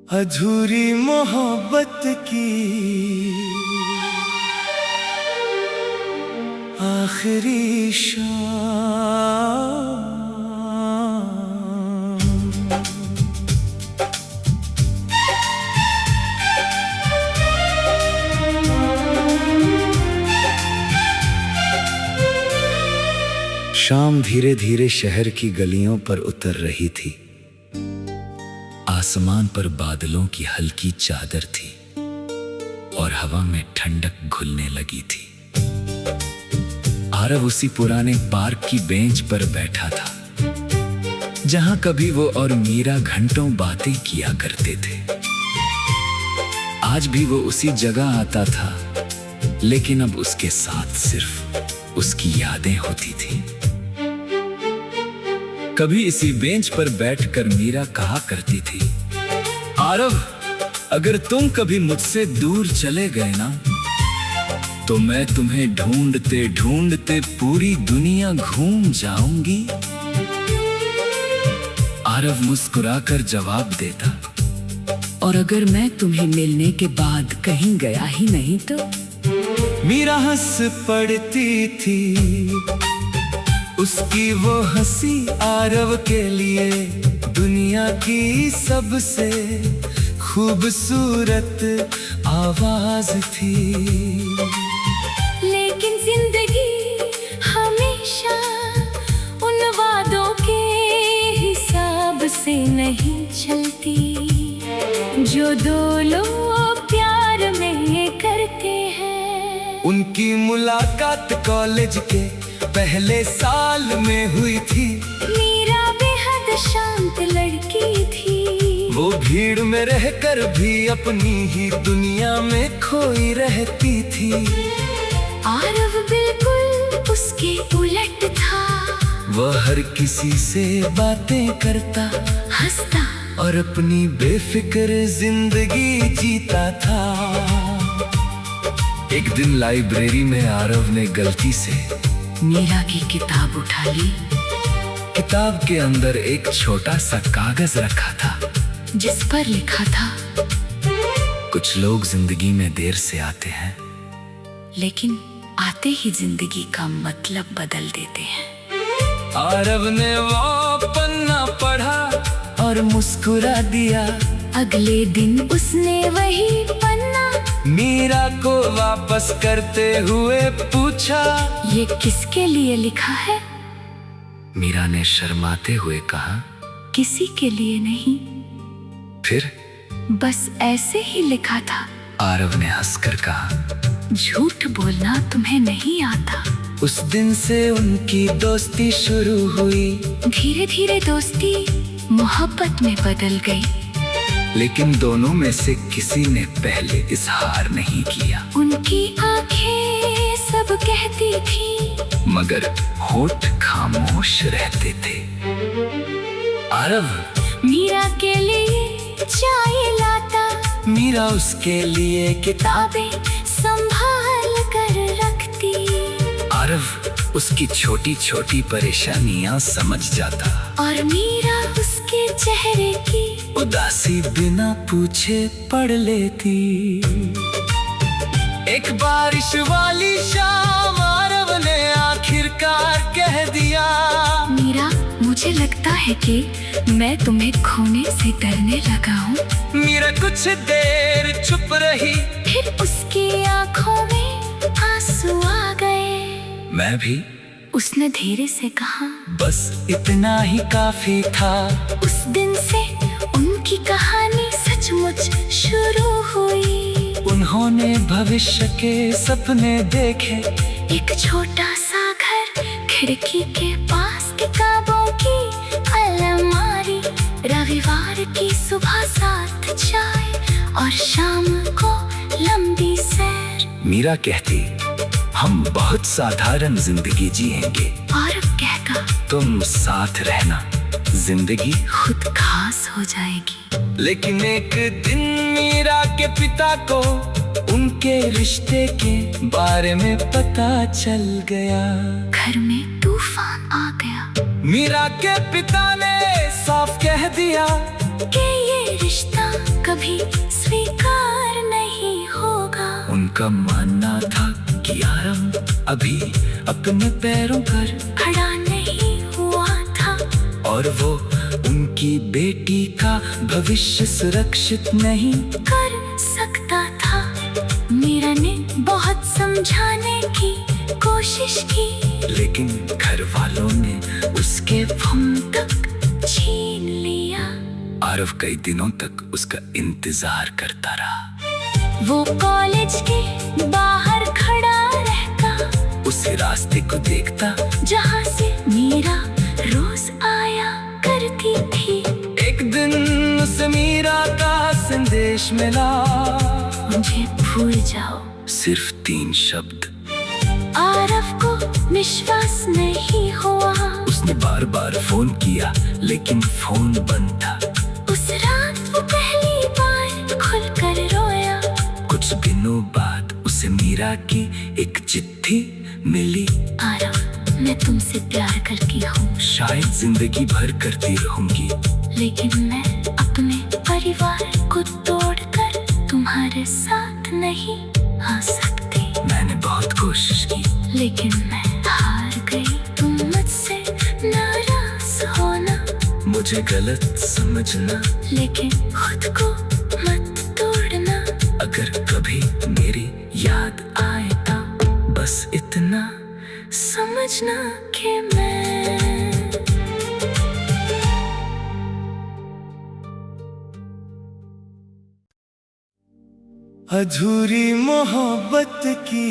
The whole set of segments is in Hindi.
अधूरी मोहब्बत की आखिरी शाम। शाम धीरे धीरे शहर की गलियों पर उतर रही थी। आसमान पर बादलों की हल्की चादर थी और हवा में ठंडक घुलने लगी थी। आरव उसी पुराने पार्क की बेंच पर बैठा था जहां कभी वो और मीरा घंटों बातें किया करते थे। आज भी वो उसी जगह आता था, लेकिन अब उसके साथ सिर्फ उसकी यादें होती थी। कभी इसी बेंच पर बैठकर मीरा कहा करती थी, आरव, अगर तुम कभी मुझसे दूर चले गए ना, तो मैं तुम्हें ढूंढते ढूंढते पूरी दुनिया घूम जाऊंगी। आरव मुस्कुराकर जवाब देता, और अगर मैं तुम्हें मिलने के बाद कहीं गया ही नहीं तो? मीरा हंस पड़ती थी। उसकी वो हंसी आरव के लिए दुनिया की सबसे खूबसूरत आवाज थी। लेकिन जिंदगी हमेशा उन वादों के हिसाब से नहीं चलती जो दो लोग प्यार में करते हैं। उनकी मुलाकात कॉलेज के पहले साल में हुई थी। मीरा बेहद शांत लड़की थी। वो भीड़ में रहकर भी अपनी ही दुनिया में खोई रहती थी। आरव बिल्कुल उसके उलट था। वह हर किसी से बातें करता, हंसता और अपनी बेफिक्र जिंदगी जीता था। एक दिन लाइब्रेरी में आरव ने गलती से मीरा की किताब उठा ली। किताब के अंदर एक छोटा सा कागज रखा था जिस पर लिखा था, कुछ लोग जिंदगी में देर से आते हैं, लेकिन आते ही जिंदगी का मतलब बदल देते हैं। आरव ने वो पन्ना पढ़ा और मुस्कुरा दिया। अगले दिन उसने वही पन्ना मीरा को वापस करते हुए पूछा, ये किसके लिए लिखा है? मीरा ने शर्माते हुए कहा, किसी के लिए नहीं, फिर बस ऐसे ही लिखा था। आरव ने हंसकर कहा, झूठ बोलना तुम्हें नहीं आता। उस दिन से उनकी दोस्ती शुरू हुई। धीरे धीरे दोस्ती मोहब्बत में बदल गई। लेकिन दोनों में से किसी ने पहले इजहार नहीं किया। उनकी आंखें सब कहती थी, मगर होठ खामोश रहते थे। आरव मीरा के लिए चाय लाता, मीरा उसके लिए किताबें संभाल कर रखती। आरव उसकी छोटी छोटी परेशानियां समझ जाता, और मीरा उसके चेहरे की उदासी बिना पूछे पढ़ लेती। एक बारिश वाली शाम आरव ने आखिरकार कह दिया, मीरा, मुझे लगता है कि मैं तुम्हें खोने से डरने लगा हूँ। मीरा कुछ देर चुप रही, फिर उसकी आंखों में आंसू आ गए। मैं भी, उसने धीरे से कहा, बस इतना ही काफी था। उस दिन से उनकी कहानी सचमुच शुरू हुई। उन्होंने भविष्य के सपने देखे। एक छोटा सा घर, खिड़की के पास किताबों की अलमारी, रविवार की सुबह साथ चाय और शाम को लंबी सैर। मीरा कहती, हम बहुत साधारण जिंदगी जिएंगे। और कहता, तुम साथ रहना, जिंदगी खुद खास हो जाएगी। लेकिन एक दिन मीरा के पिता को उनके रिश्ते के बारे में पता चल गया। घर में तूफान आ गया। मीरा के पिता ने साफ कह दिया कि ये रिश्ता कभी अभी अपने पैरों पर खड़ा नहीं हुआ था, और वो उनकी बेटी का भविष्य सुरक्षित नहीं कर सकता था। मीरा ने बहुत समझाने की कोशिश की, लेकिन घर वालों ने उसके हम तक छीन लिया। आरव कई दिनों तक उसका इंतजार करता रहा। वो कॉलेज के बाहर खड़ा रहता, उसी रास्ते को देखता जहाँ से मीरा रोज आया करती थी। एक दिन उसे मीरा का संदेश मिला, मुझे भूल जाओ। सिर्फ 3 शब्द। आरव को विश्वास नहीं हुआ। उसने बार बार फोन किया, लेकिन फोन बंद था। उस रात वो पहली बार खुलकर रोया। कुछ दिनों बाद उसे मीरा की एक चिट्ठी मिली। आरव, मैं तुमसे प्यार करती हूँ, शायद जिंदगी भर करती रहूंगी, लेकिन मैं अपने परिवार को तोड़कर तुम्हारे साथ नहीं आ सकती। मैंने बहुत कोशिश की, लेकिन मैं हार गई। तुम मुझसे नाराज होना, मुझे गलत समझना, लेकिन खुद को मत तोड़ना। अगर कभी मेरी याद आए तो बस इतना समझना कि मैं अधूरी मोहब्बत की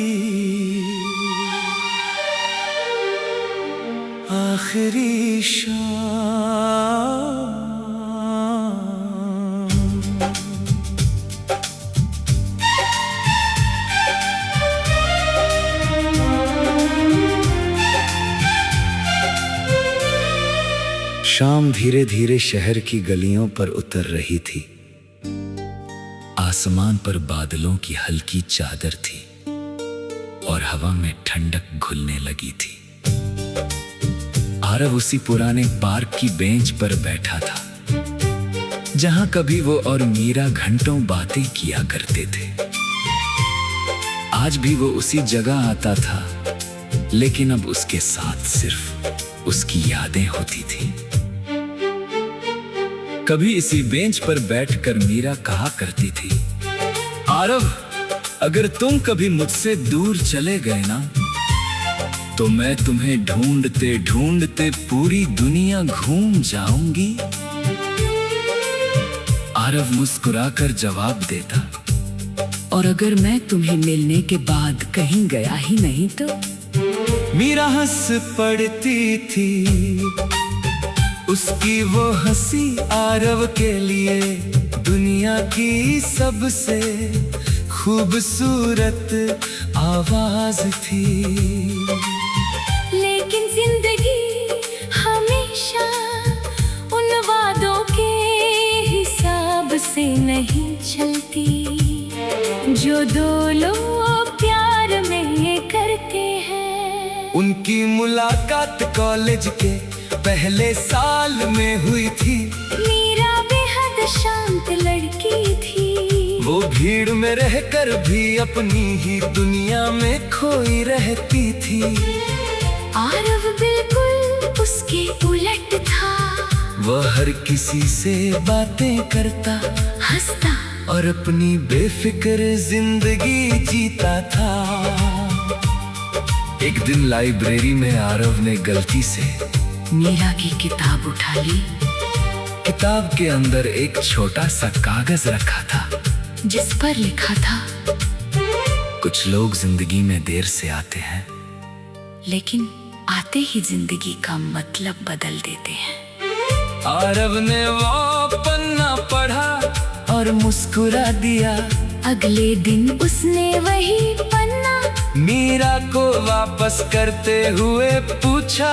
आखिरी शाम। शाम धीरे धीरे शहर की गलियों पर उतर रही थी। आसमान पर बादलों की हल्की चादर थी और हवा में ठंडक घुलने लगी थी। आरव उसी पुराने पार्क की बेंच पर बैठा था, जहां कभी वो और मीरा घंटों बातें किया करते थे। आज भी वो उसी जगह आता था, लेकिन अब उसके साथ सिर्फ उसकी यादें होती थी। कभी इसी बेंच पर बैठकर मीरा कहा करती थी, आरव, अगर तुम कभी मुझसे दूर चले गए ना, तो मैं तुम्हें ढूंढते ढूंढते पूरी दुनिया घूम जाऊंगी। आरव मुस्कुराकर जवाब देता, और अगर मैं तुम्हें मिलने के बाद कहीं गया ही नहीं तो? मीरा हंस पड़ती थी। उसकी वो हंसी आरव के लिए दुनिया की सबसे खूबसूरत आवाज थी। लेकिन जिंदगी हमेशा उन वादों के हिसाब से नहीं चलती जो दो लोग प्यार में करते हैं। उनकी मुलाकात कॉलेज के पहले साल में हुई थी। मीरा बेहद शांत लड़की थी। वो भीड़ में रहकर भी अपनी ही दुनिया में खोई रहती थी। आरव बिल्कुल उसके उलट था। वो हर किसी से बातें करता, हंसता और अपनी बेफिक्र जिंदगी जीता था। एक दिन लाइब्रेरी में आरव ने गलती से मीरा की किताब उठा ली। किताब के अंदर एक छोटा सा कागज रखा था, जिस पर लिखा था, कुछ लोग जिंदगी में देर से आते हैं, लेकिन आते ही जिंदगी का मतलब बदल देते हैं। आरव ने वो पन्ना पढ़ा और मुस्कुरा दिया। अगले दिन उसने वही पन्ना मीरा को वापस करते हुए पूछा,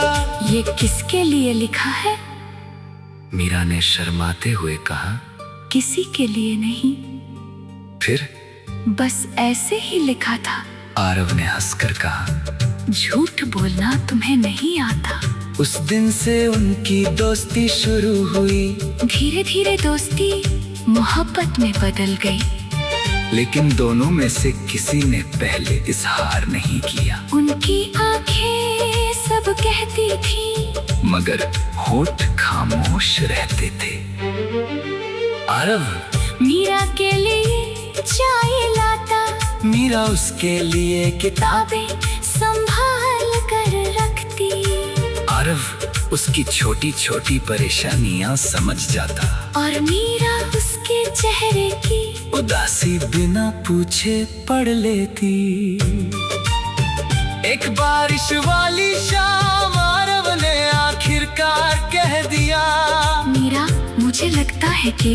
ये किसके लिए लिखा है? मीरा ने शर्माते हुए कहा, किसी के लिए नहीं, फिर बस ऐसे ही लिखा था। आरव ने हंसकर कहा, झूठ बोलना तुम्हें नहीं आता। उस दिन से उनकी दोस्ती शुरू हुई। धीरे धीरे दोस्ती मोहब्बत में बदल गई। लेकिन दोनों में से किसी ने पहले इजहार नहीं किया। उनकी आंखें सब कहती थी, मगर होठ खामोश रहते थे। आरव मीरा के लिए चाय लाता, मीरा उसके लिए किताबें संभाल कर रखती। आरव उसकी छोटी छोटी परेशानियां समझ जाता और मीरा उसके चेहरे की उदासी बिना पूछे पढ़ लेती। एक बारिश वाली शाम आरव ने आखिरकार कह दिया, मीरा, मुझे लगता है कि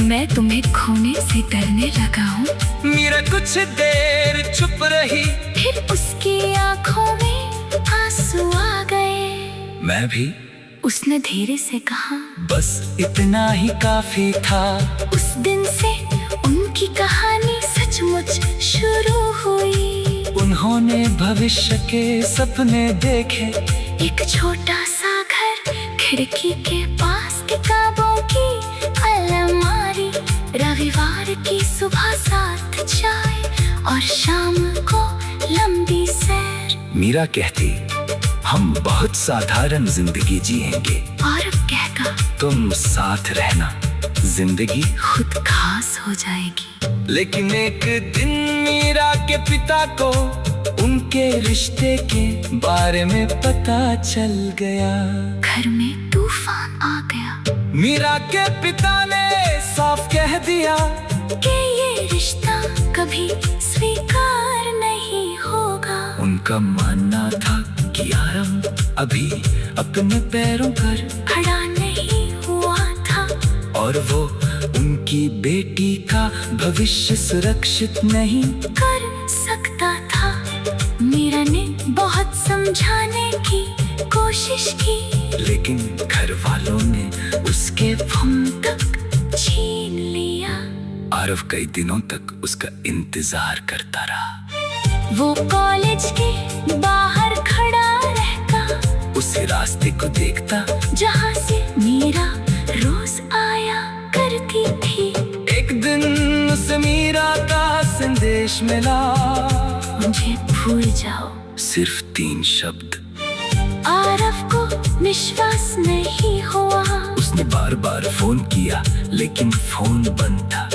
मैं तुम्हें खोने से डरने लगा हूँ। मीरा कुछ देर चुप रही, फिर उसकी आंखों में आंसू आ गए। मैं भी। उसने धीरे से कहा, बस इतना ही काफी था। उस दिन से उनकी कहानी सचमुच शुरू हुई। उन्होंने भविष्य के सपने देखे, एक छोटा सा घर, खिड़की के पास किताबों की अलमारी, रविवार की सुबह साथ चाय और शाम को लंबी सैर। मीरा कहती, हम बहुत साधारण जिंदगी जिएंगे। और कहता, तुम साथ रहना, जिंदगी खुद खास हो जाएगी। लेकिन एक दिन मीरा के पिता को उनके रिश्ते के बारे में पता चल गया। घर में तूफान आ गया। मीरा के पिता ने साफ कह दिया कि ये रिश्ता कभी स्वीकार नहीं होगा। उनका मानना था कि आरव अभी अपने पैरों पर खड़ा नहीं हुआ था और वो उनकी बेटी का भविष्य सुरक्षित नहीं कर सकता था। मीरा ने बहुत समझाने की कोशिश की, लेकिन घर वालों ने उसके हम तक छीन लिया। आरव कई दिनों तक उसका इंतजार करता रहा। वो कॉलेज के बाहर खड़ा रहता, उसी रास्ते को देखता जहाँ से मीरा रोज आया करती थी। एक दिन उसे मीरा का संदेश मिला, मुझे भूल जाओ। सिर्फ 3 शब्द। आरव को विश्वास नहीं हुआ। उसने बार बार फोन किया, लेकिन फोन बंद था।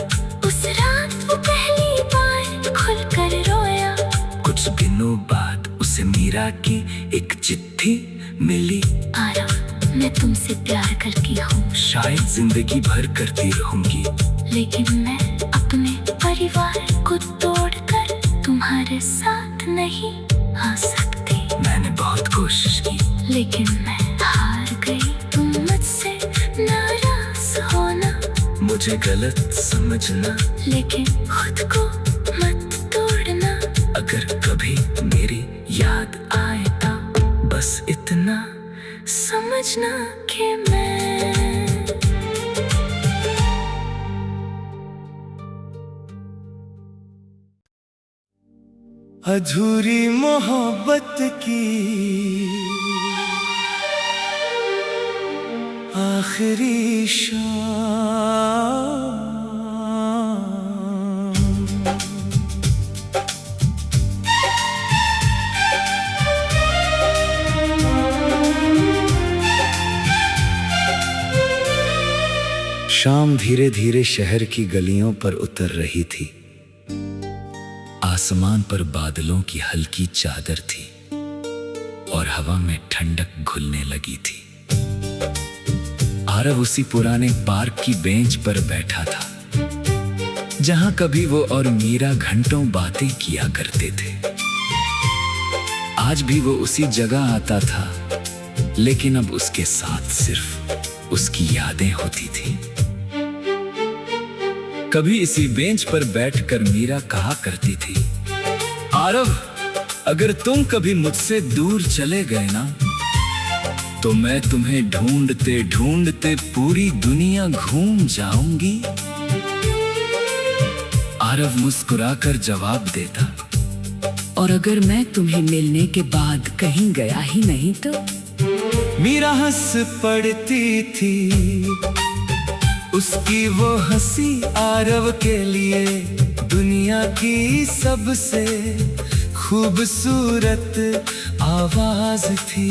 उस रात वो पहली बार खुलकर रोया। कुछ दिनों बाद उसे मीरा की एक चिट्ठी मिली। आरव, मैं तुमसे प्यार करती हूँ। शायद जिंदगी भर करती रहूंगी, लेकिन मैं अपने परिवार को तोड़कर तुम्हारे साथ नहीं आ सकती। मैंने बहुत कोशिश की, लेकिन मैं हार गई। तुम मुझसे नाराज होना, मुझे गलत समझना, लेकिन खुद को मत तोड़ना। अगर कभी मेरी याद आए तो बस इतना समझना कि मैं अधूरी मोहब्बत की आखिरी शाम। शाम धीरे धीरे शहर की गलियों पर उतर रही थी। आसमान पर बादलों की हल्की चादर थी और हवा में ठंडक घुलने लगी थी। आरव उसी पुराने पार्क की बेंच पर बैठा था, जहां कभी वो और मीरा घंटों बातें किया करते थे। आज भी वो उसी जगह आता था, लेकिन अब उसके साथ सिर्फ उसकी यादें होती थी। कभी इसी बेंच पर बैठकर मीरा कहा करती थी, आरव, अगर तुम कभी मुझसे दूर चले गए ना, तो मैं तुम्हें ढूंढते ढूंढते पूरी दुनिया घूम जाऊंगी। आरव मुस्कुराकर जवाब देता, और अगर मैं तुम्हें मिलने के बाद कहीं गया ही नहीं तो? मीरा हंस पड़ती थी। उसकी वो हंसी आरव के लिए दुनिया की सबसे खूबसूरत आवाज थी।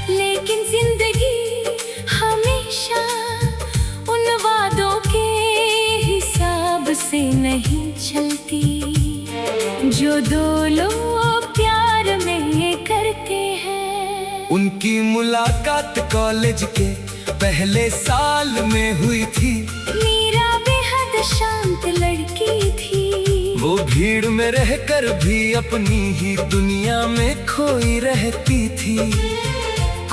लेकिन जिंदगी हमेशा उन वादों के हिसाब से नहीं चलती जो दो लोग प्यार में करते हैं। उनकी मुलाकात कॉलेज के पहले साल में हुई थी। मीरा बेहद शांत लड़की थी। वो भीड़ में रहकर भी अपनी ही दुनिया में खोई रहती थी।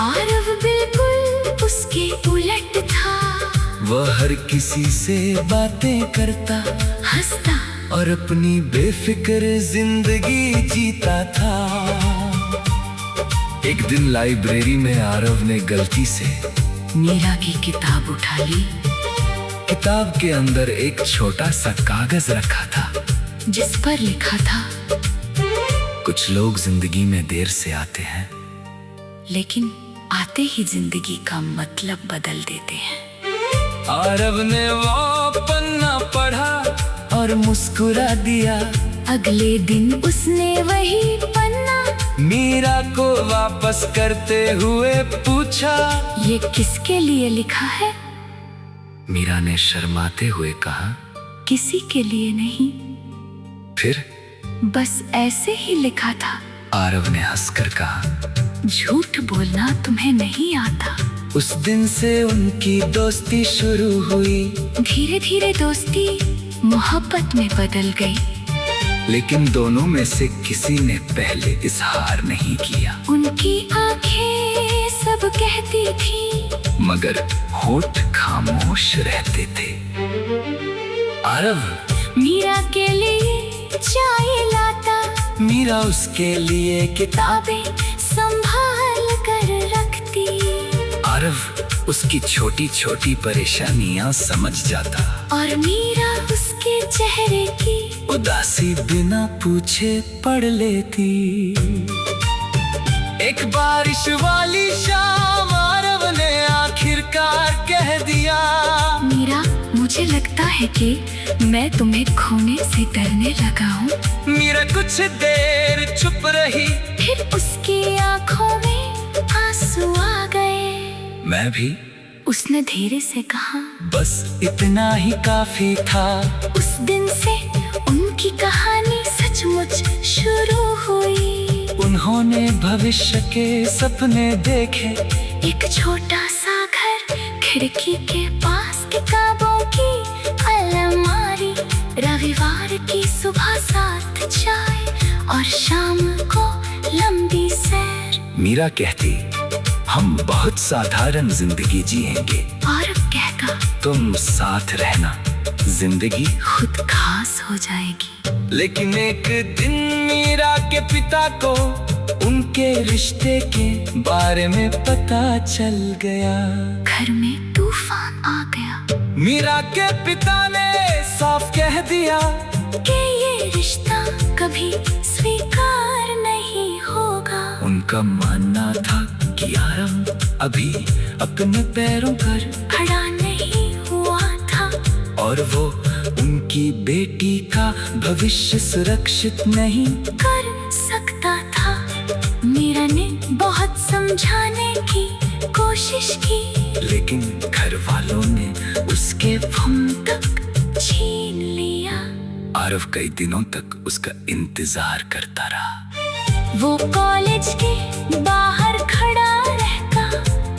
आरव बिल्कुल उसके उलट था। वह हर किसी से बातें करता, हंसता और अपनी बेफिक्र जिंदगी जीता था। एक दिन लाइब्रेरी में आरव ने गलती से मीरा की किताब उठा ली, किताब के अंदर एक छोटा सा कागज रखा था जिस पर लिखा था, कुछ लोग जिंदगी में देर से आते हैं, लेकिन आते ही जिंदगी का मतलब बदल देते हैं। आरव ने वो पन्ना पढ़ा और मुस्कुरा दिया। अगले दिन उसने वही पन्ना मीरा को वापस करते हुए पूछा, ये किसके लिए लिखा है? मीरा ने शर्माते हुए कहा, किसी के लिए नहीं, फिर बस ऐसे ही लिखा था। आरव ने हंसकर कहा, झूठ बोलना तुम्हें नहीं आता। उस दिन से उनकी दोस्ती शुरू हुई। धीरे धीरे दोस्ती मोहब्बत में बदल गई। लेकिन दोनों में से किसी ने पहले इजहार नहीं किया। उनकी आंखें सब कहती थी, मगर होठ खामोश रहते थे। आरव मीरा के लिए चाय लाता, मीरा उसके लिए किताबें संभाल कर रखती। आरव उसकी छोटी छोटी परेशानियां समझ जाता और मीरा उसके चेहरे की उदासी बिना पूछे पढ़ लेती। एक बारिश वाली शाम आरव ने आखिरकार कह दिया, मीरा मुझे लगता है कि मैं तुम्हें खोने से डरने लगा हूँ। मीरा कुछ देर चुप रही, फिर उसकी आंखों में आंसू आ गए। मैं भी। उसने धीरे से कहा, बस इतना ही काफी था। उस दिन से उनकी कहानी सचमुच शुरू हुई। उन्होंने भविष्य के सपने देखे। एक छोटा सा घर, खिड़की के पास किताबों की अलमारी, रविवार की सुबह साथ चाय और शाम को लंबी सैर। मीरा कहती, हम बहुत साधारण जिंदगी जिएंगे। और कहता, तुम साथ रहना, जिंदगी खुद खास हो जाएगी। लेकिन एक दिन मीरा के पिता को उनके रिश्ते के बारे में पता चल गया। घर में तूफान आ गया मीरा के पिता ने साफ कह दिया कि ये रिश्ता कभी स्वीकार नहीं होगा। उनका मानना था कि आरव अभी अपने पैरों पर खड़ा नहीं हुआ था और वो उनकी बेटी का भविष्य सुरक्षित नहीं कर सकता था। मीरा ने बहुत समझाने की कोशिश की, लेकिन घर वालों ने उसके हम तक छीन लिया। आरव कई दिनों तक उसका इंतजार करता रहा। वो कॉलेज के बाहर खड़ा रहता,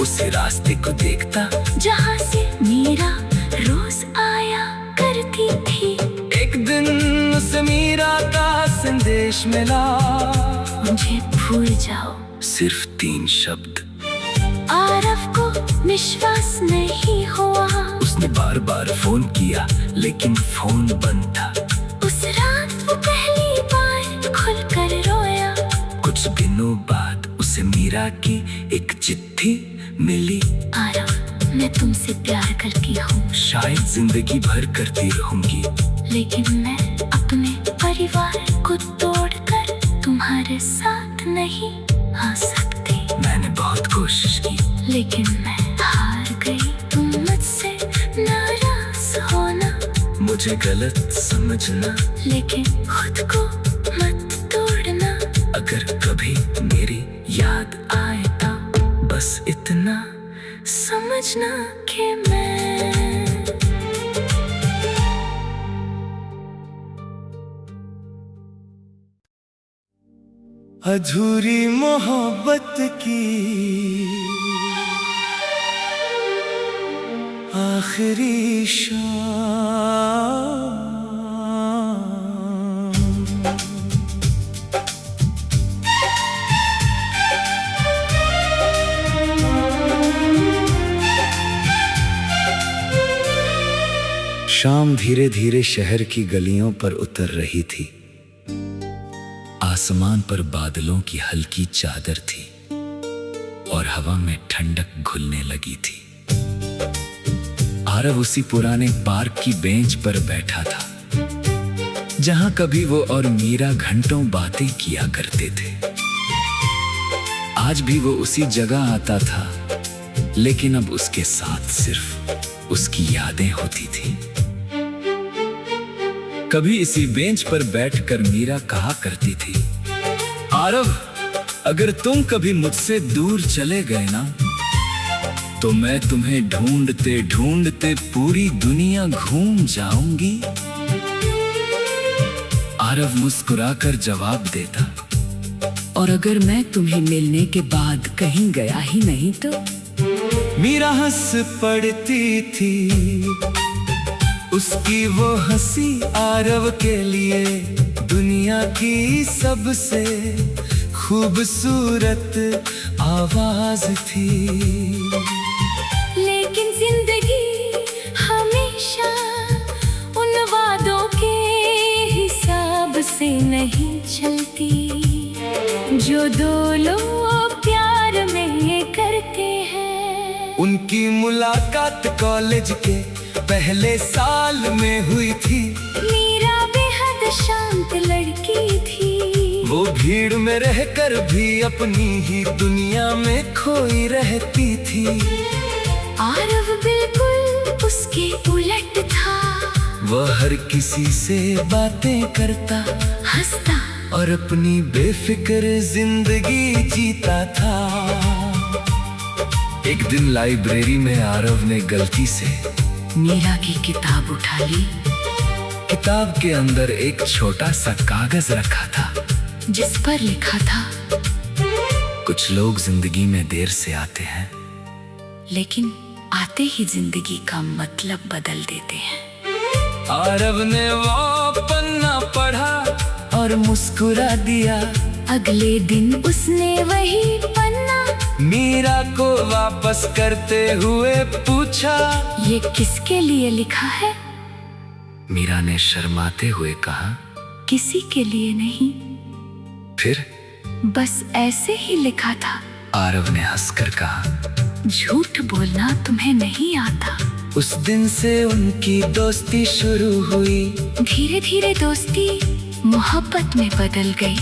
उसी रास्ते को देखता जहाँ से मीरा रोज आया करती थी। एक दिन उसे मीरा का संदेश मिला, मुझे भूल जाओ। सिर्फ 3 शब्द। आरव को विश्वास नहीं हुआ। उसने बार बार फोन किया, लेकिन फोन बंद था। उस रात वो पहली बार खुलकर रोया। कुछ दिनों बाद उसे मीरा की एक चिट्ठी मिली। आरव, मैं तुमसे प्यार करती हूँ। शायद जिंदगी भर करती रहूंगी, लेकिन मैं अपने परिवार को तोड़कर तुम्हारे साथ नहीं आ सकती। मैंने बहुत कोशिश की, लेकिन मैं हार गई। तुम मुझसे नाराज होना मुझे गलत समझना, लेकिन खुद को मत तोड़ना। अगर कभी मेरी याद आए तो बस इतना समझना कि मैं अधूरी मोहब्बत की आखिरी शाम। शाम धीरे धीरे शहर की गलियों पर उतर रही थी। आसमान पर बादलों की हल्की चादर थी और हवा में ठंडक घुलने लगी थी। आरव उसी पुराने पार्क की बेंच पर बैठा था जहां कभी वो और मीरा घंटों बातें किया करते थे। आज भी वो उसी जगह आता था, लेकिन अब उसके साथ सिर्फ उसकी यादें होती थी। कभी इसी बेंच पर बैठकर मीरा कहा करती थी, आरव, अगर तुम कभी मुझसे दूर चले गए ना, तो मैं तुम्हें ढूंढते ढूंढते पूरी दुनिया घूम जाऊंगी। आरव मुस्कुराकर जवाब देता, और अगर मैं तुम्हें मिलने के बाद कहीं गया ही नहीं तो? मीरा हंस पड़ती थी, उसकी वो हंसी आरव के लिए दुनिया की सबसे खूबसूरत आवाज थी। लेकिन जिंदगी हमेशा उन वादों के हिसाब से नहीं चलती जो दो लोग प्यार में करते हैं। उनकी मुलाकात कॉलेज के पहले साल में हुई थी। मीरा बेहद शांत लड़की थी, वो भीड़ में रहकर भी अपनी ही दुनिया में खोई रहती थी। आरव बिल्कुल उसके उलट था, वह हर किसी से बातें करता, हंसता और अपनी बेफिक्र जिंदगी जीता था। एक दिन लाइब्रेरी में आरव ने गलती से मीरा की किताब उठा ली, किताब के अंदर एक छोटा सा कागज रखा था जिस पर लिखा था, कुछ लोग जिंदगी में देर से आते हैं, लेकिन आते ही जिंदगी का मतलब बदल देते हैं। आरव ने वो पन्ना पढ़ा और मुस्कुरा दिया। अगले दिन उसने वही पन्ना मीरा को वापस करते हुए पूछा, ये किसके लिए लिखा है? मीरा ने शर्माते हुए कहा, किसी के लिए नहीं, फिर? बस ऐसे ही लिखा था। आरव ने हंसकर कहा, झूठ बोलना तुम्हें नहीं आता। उस दिन से उनकी दोस्ती शुरू हुई। धीरे धीरे दोस्ती मोहब्बत में बदल गई।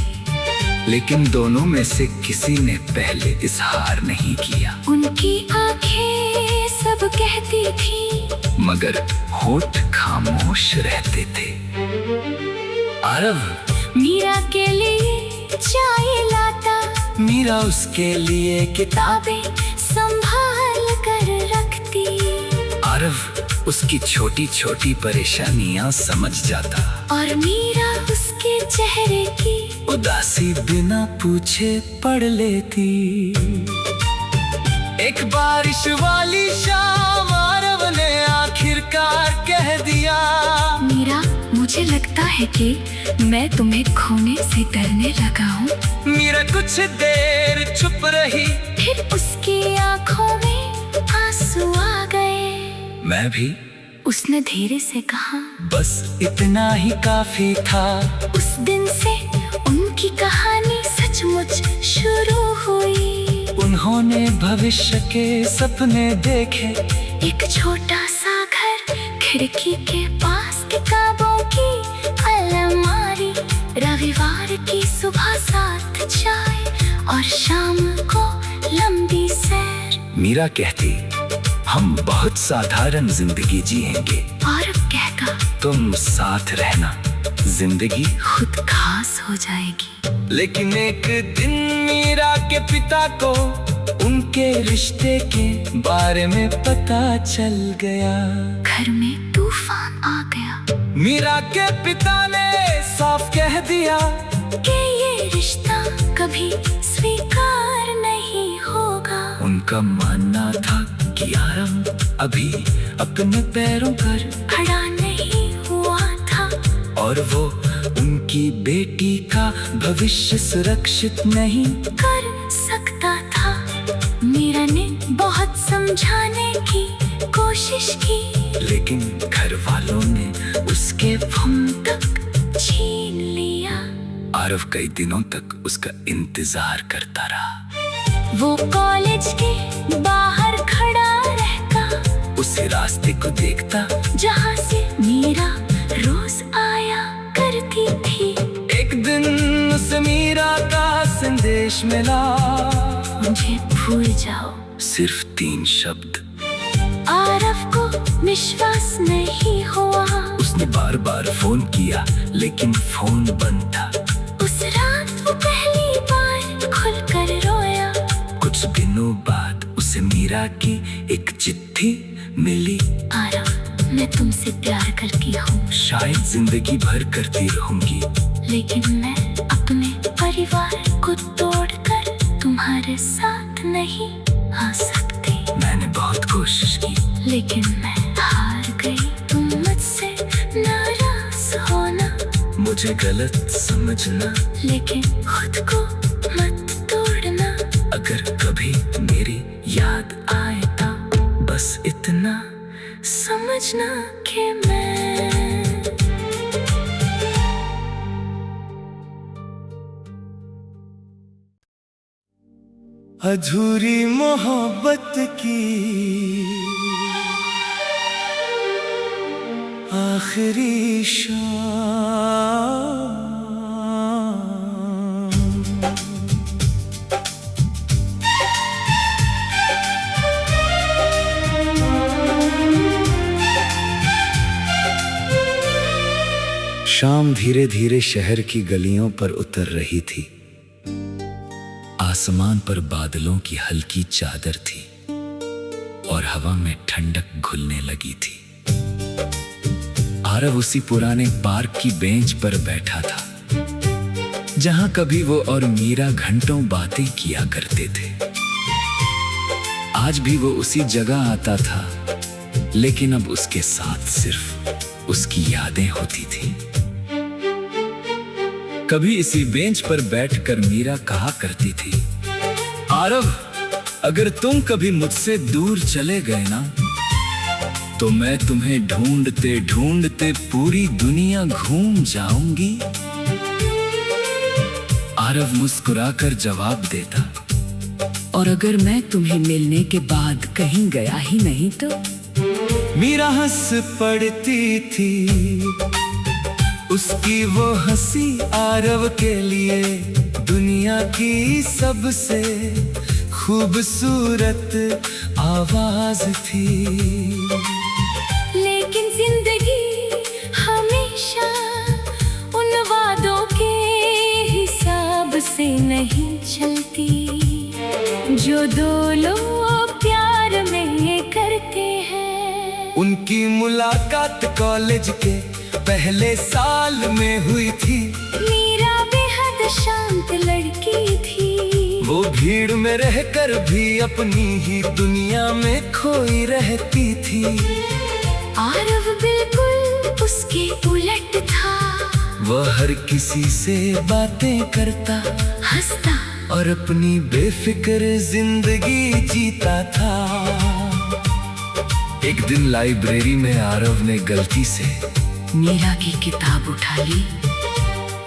लेकिन दोनों में से किसी ने पहले इजहार नहीं किया। उनकी आंखें सब कहती थी, मगर होठ खामोश रहते थे। आरव मीरा के लिए चाय लाता, मीरा उसके लिए किताबें संभाल कर रखती। आरव उसकी छोटी छोटी परेशानियां समझ जाता, और मीरा उसके चेहरे की उदासी बिना पूछे पढ़ लेती। एक बारिश वाली शाम आरव ने आखिरकार कह दिया, मीरा, मुझे लगता है कि मैं तुम्हें खोने से डरने लगा हूँ। मीरा कुछ देर चुप रही, फिर उसकी आंखों में आंसू आ गए। मैं भी? उसने धीरे से कहा, बस इतना ही काफी था। उस दिन से उनकी कहानी सचमुच शुरू हुई। उन्होंने भविष्य के सपने देखे, एक छोटा सा घर, खिड़की के पास किताबों की अलमारी, रविवार की सुबह साथ चाय और शाम को लंबी सैर। मीरा कहती, हम बहुत साधारण जिंदगी जिएंगे। और कहता रहेगा। तुम साथ रहना, जिंदगी खुद खास हो जाएगी। लेकिन एक दिन मीरा के पिता को उनके रिश्ते के बारे में पता चल गया। घर में तूफान आ गया मीरा के पिता ने साफ कह दिया कि ये रिश्ता कभी स्वीकार नहीं होगा। उनका मानना था कि आरव अभी अपने पैरों पर खड़ा नहीं हुआ था और वो उनकी बेटी का भविष्य सुरक्षित नहीं कर सकता था। मीरा ने बहुत समझाने की कोशिश की, लेकिन घर वालों ने उसके हम तक छीन लिया। आरव कई दिनों तक उसका इंतजार करता रहा। वो कॉलेज के बाहर खड़ा रहता, उसी रास्ते को देखता जहाँ से मीरा रोज आया करती थी। एक दिन उसे मीरा का संदेश मिला, मुझे भूल जाओ। सिर्फ 3 शब्द। आरव को विश्वास नहीं हुआ। उसने बार बार फोन किया लेकिन फोन बंद था। उस रात वो पहली बार खुलकर रोया। कुछ दिनों बाद उसे मीरा की एक चिट्ठी मिली। आरव, मैं तुमसे प्यार करती हूँ, शायद जिंदगी भर करती रहूंगी, लेकिन मैं अपने परिवार को तोड़कर तुम्हारे साथ नहीं आ सकती। मैंने बहुत कोशिश की, लेकिन मैं हार गई। तुम मुझसे नाराज होना, मुझे गलत समझना, लेकिन खुद को मत तोड़ना। अगर कभी मेरी याद आए तो बस इतना समझना कि मैं अधूरी मोहब्बत की आखिरी शाम। शाम धीरे धीरे शहर की गलियों पर उतर रही थी। आसमान पर बादलों की हल्की चादर थी और हवा में ठंडक घुलने लगी थी। आरव उसी पुराने पार्क की बेंच पर बैठा था जहां कभी वो और मीरा घंटों बातें किया करते थे। आज भी वो उसी जगह आता था, लेकिन अब उसके साथ सिर्फ उसकी यादें होती थी। कभी इसी बेंच पर बैठकर मीरा कहा करती थी, आरव, अगर तुम कभी मुझसे दूर चले गए ना, तो मैं तुम्हें ढूंढते ढूंढते पूरी दुनिया घूम जाऊंगी। आरव मुस्कुराकर जवाब देता, और अगर मैं तुम्हें मिलने के बाद कहीं गया ही नहीं तो? मीरा हंस पड़ती थी। उसकी वो हंसी आरव के लिए दुनिया की सबसे खूबसूरत आवाज थी। लेकिन जिंदगी हमेशा उन वादों के हिसाब से नहीं चलती जो दो लोग प्यार में करते हैं। उनकी मुलाकात कॉलेज के पहले साल में हुई थी। मीरा बेहद शांत लड़की थी। वो भीड़ में रहकर भी अपनी ही दुनिया में खोई रहती थी। आरव बिल्कुल उसके उलट था। वह हर किसी से बातें करता, हंसता और अपनी बेफिक्र जिंदगी जीता था। एक दिन लाइब्रेरी में आरव ने गलती से मीरा की किताब उठा ली।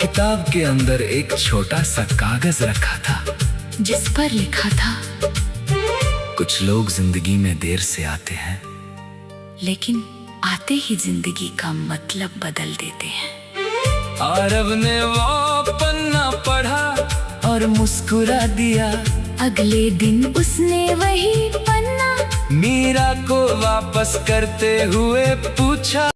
किताब के अंदर एक छोटा सा कागज रखा था जिस पर लिखा था, कुछ लोग जिंदगी में देर से आते हैं, लेकिन आते ही जिंदगी का मतलब बदल देते हैं। आरव ने वो पन्ना पढ़ा और मुस्कुरा दिया। अगले दिन उसने वही पन्ना मीरा को वापस करते हुए पूछा,